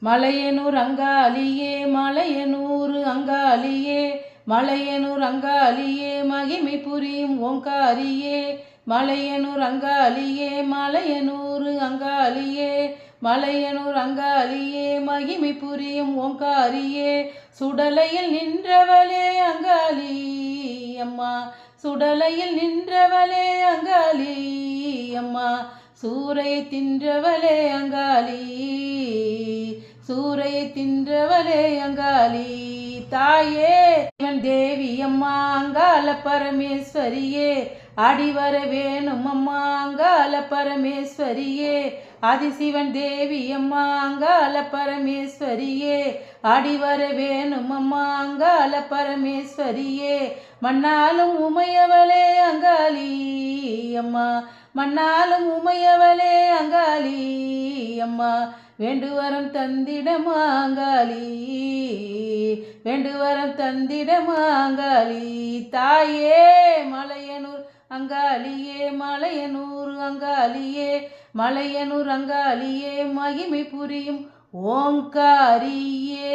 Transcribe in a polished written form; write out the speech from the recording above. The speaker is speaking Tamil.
மலையனூர் அங்காளியே மலையனூர் அங்காளியே மலையனூர் அங்காளியே மகிமை புரியும் ஓங்காரியே மலையனூர் அங்காளியே மலையனூர் அங்காளியே மலையனூர் அங்காளியே மகிமை புரியும் ஓங்காரியே சுடலையில் நின்றவளே அங்காளி அம்மா சுடலையில் நின்றவளே அங்காளி அம்மா சூரை தின்றவளே அங்காளி சூரை தின்றவளே அங்காளி தாயே தேவி அம்மா அங்காள பரமேஸ்வரியே அடிவர வேணும் அம்மா அங்காள பரமேஸ்வரியே ஆதிசிவன் தேவி அம்மா அங்காள பரமேஸ்வரியே அடிவர வேணும் அம்மா அங்காள பரமேஸ்வரியே மண்ணாலும் உமையவளே அங்காளி அம்மா மண்ணாலும் உமையவளே அங்காளி அம்மா வேண்டுவரம் தந்திடமா அங்காளி வேண்டுவரம் தந்திடமா அங்காளி தாயே மலையனூர் அங்காளியே மலையனூர் அங்காளியே மலையனூர் அங்காளியே மகிமை புரியும் ஓங்காரியே.